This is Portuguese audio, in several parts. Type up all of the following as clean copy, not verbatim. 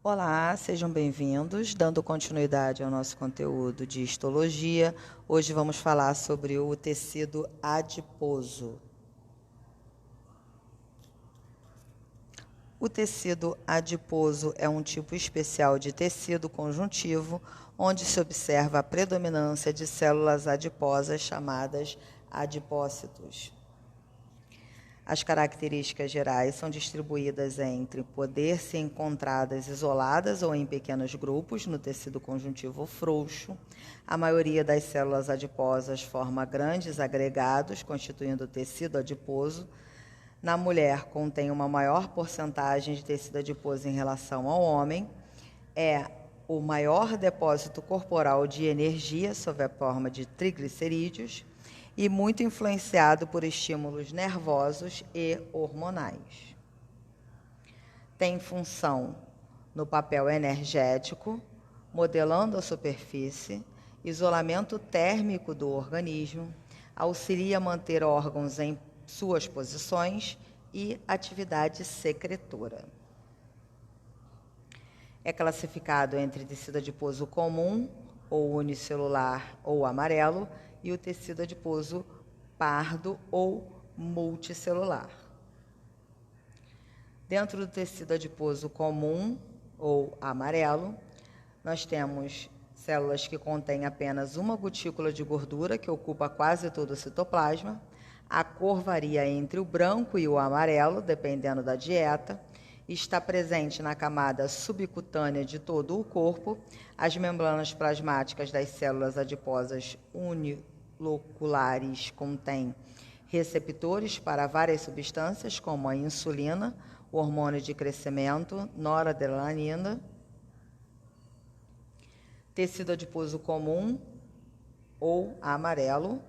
Olá, sejam bem-vindos. Dando continuidade ao nosso conteúdo de histologia, hoje vamos falar sobre o tecido adiposo. O tecido adiposo é um tipo especial de tecido conjuntivo, onde se observa a predominância de células adiposas chamadas adipócitos. As características gerais são distribuídas entre poder ser encontradas isoladas ou em pequenos grupos no tecido conjuntivo frouxo. A maioria das células adiposas forma grandes agregados, constituindo o tecido adiposo. Na mulher, contém uma maior porcentagem de tecido adiposo em relação ao homem. É o maior depósito corporal de energia sob a forma de triglicerídeos e muito influenciado por estímulos nervosos e hormonais. Tem função no papel energético, modelando a superfície, isolamento térmico do organismo, auxilia a manter órgãos em suas posições e atividade secretora. É classificado entre tecido adiposo comum, ou unicelular, ou amarelo, e o tecido adiposo pardo ou multicelular. Dentro do tecido adiposo comum, ou amarelo, nós temos células que contêm apenas uma gotícula de gordura, que ocupa quase todo o citoplasma. A cor varia entre o branco e o amarelo, dependendo da dieta. Está presente na camada subcutânea de todo o corpo. As membranas plasmáticas das células adiposas uniloculares contêm receptores para várias substâncias, como a insulina, o hormônio de crescimento, noradrenalina. Tecido adiposo comum ou amarelo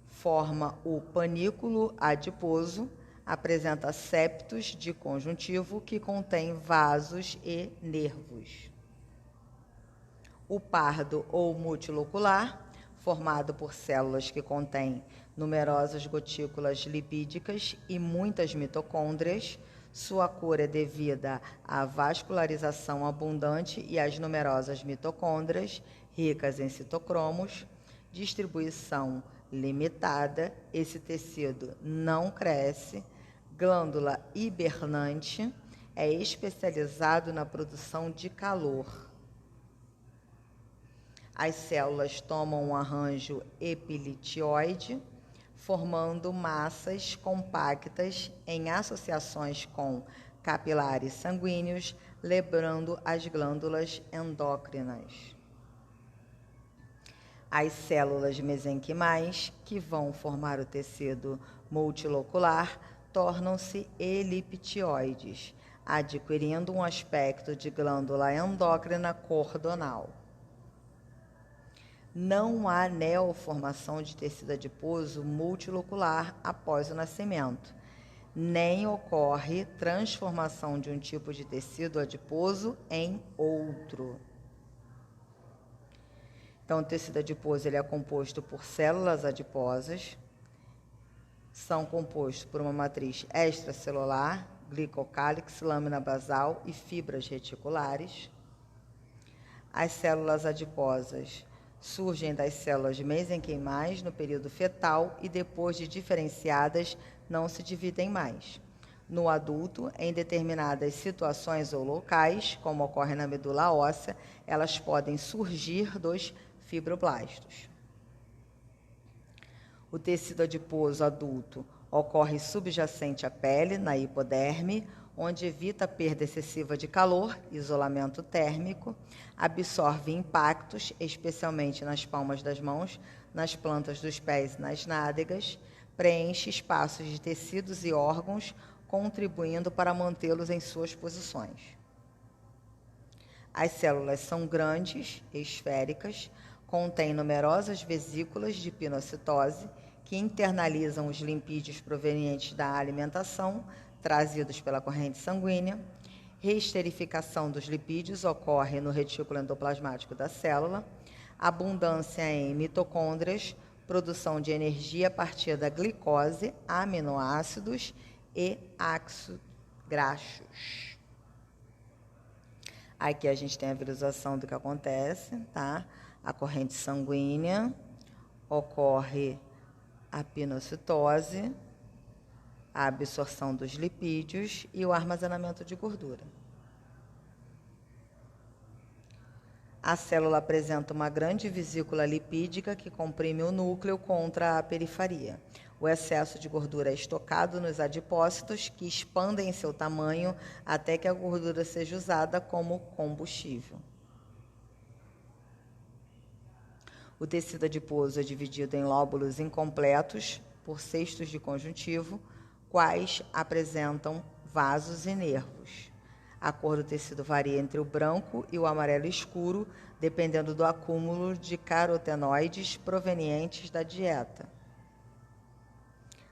forma o panículo adiposo, apresenta septos de conjuntivo que contém vasos e nervos. O pardo ou multilocular, formado por células que contêm numerosas gotículas lipídicas e muitas mitocôndrias. Sua cor é devida à vascularização abundante e às numerosas mitocôndrias, ricas em citocromos. Distribuição limitada, esse tecido não cresce. Glândula hibernante, é especializado na produção de calor. As células tomam um arranjo epilitioide, formando massas compactas em associações com capilares sanguíneos, lembrando as glândulas endócrinas. As células mesenquimais, que vão formar o tecido multilocular, tornam-se eliptioides, adquirindo um aspecto de glândula endócrina cordonal. Não há neoformação de tecido adiposo multilocular após o nascimento, nem ocorre transformação de um tipo de tecido adiposo em outro. Então, o tecido adiposo ele é composto por células adiposas, são compostos por uma matriz extracelular, glicocálix, lâmina basal e fibras reticulares. As células adiposas surgem das células mesenquimais no período fetal e, depois de diferenciadas, não se dividem mais. No adulto, em determinadas situações ou locais, como ocorre na medula óssea, elas podem surgir dos fibroblastos. O tecido adiposo adulto ocorre subjacente à pele, na hipoderme, onde evita a perda excessiva de calor, isolamento térmico, absorve impactos, especialmente nas palmas das mãos, nas plantas dos pés e nas nádegas, preenche espaços de tecidos e órgãos, contribuindo para mantê-los em suas posições. As células são grandes, esféricas, contêm numerosas vesículas de pinocitose, que internalizam os lipídios provenientes da alimentação, trazidos pela corrente sanguínea. Reesterificação dos lipídios ocorre no retículo endoplasmático da célula. Abundância em mitocôndrias, produção de energia a partir da glicose, aminoácidos e ácidos graxos. Aqui a gente tem a visualização do que acontece, tá? A corrente sanguínea, ocorre a pinocitose, a absorção dos lipídios e o armazenamento de gordura. A célula apresenta uma grande vesícula lipídica que comprime o núcleo contra a periferia. O excesso de gordura é estocado nos adipócitos, que expandem seu tamanho até que a gordura seja usada como combustível. O tecido adiposo é dividido em lóbulos incompletos por cestos de conjuntivo, quais apresentam vasos e nervos. A cor do tecido varia entre o branco e o amarelo escuro, dependendo do acúmulo de carotenoides provenientes da dieta.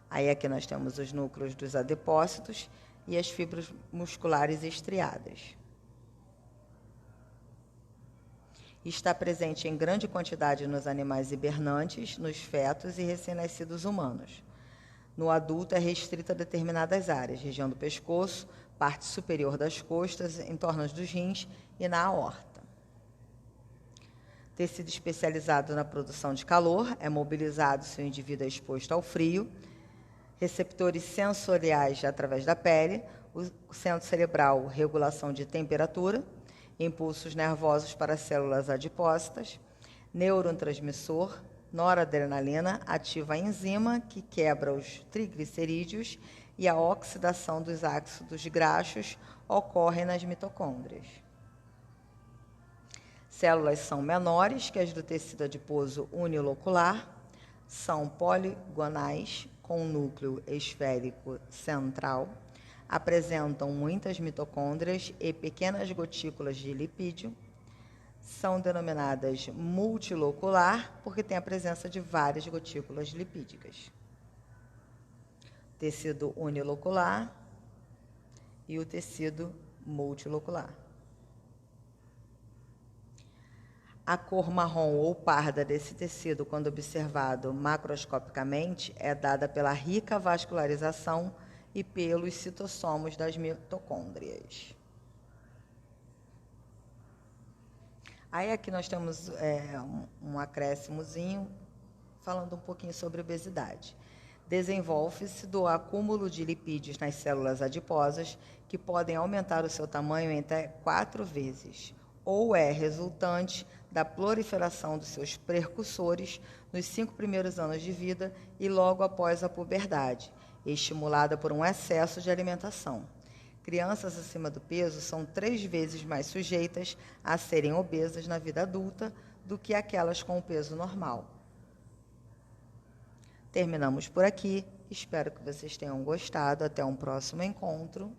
Aí aqui nós temos os núcleos dos adipócitos e as fibras musculares estriadas. Está presente em grande quantidade nos animais hibernantes, nos fetos e recém-nascidos humanos. No adulto é restrita a determinadas áreas, região do pescoço, parte superior das costas, em torno dos rins e na aorta. Tecido especializado na produção de calor, é mobilizado se o indivíduo é exposto ao frio. Receptores sensoriais através da pele, o centro cerebral, regulação de temperatura, impulsos nervosos para células adipócitas, neurotransmissor, noradrenalina, ativa a enzima que quebra os triglicerídeos e a oxidação dos ácidos graxos ocorre nas mitocôndrias. Células são menores que as do tecido adiposo unilocular, são poligonais, com núcleo esférico central, apresentam muitas mitocôndrias e pequenas gotículas de lipídio, são denominadas multilocular porque tem a presença de várias gotículas lipídicas. Tecido unilocular e o tecido multilocular. A cor marrom ou parda desse tecido, quando observado macroscopicamente, é dada pela rica vascularização e pelos citossomos das mitocôndrias. Aí aqui nós temos um acréscimozinho falando um pouquinho sobre obesidade. Desenvolve-se do acúmulo de lipídios nas células adiposas, que podem aumentar o seu tamanho em até 4 vezes, ou é resultante da proliferação dos seus precursores nos 5 primeiros anos de vida e logo após a puberdade, estimulada por um excesso de alimentação. Crianças acima do peso são 3 vezes mais sujeitas a serem obesas na vida adulta do que aquelas com o peso normal. Terminamos por aqui. Espero que vocês tenham gostado. Até um próximo encontro.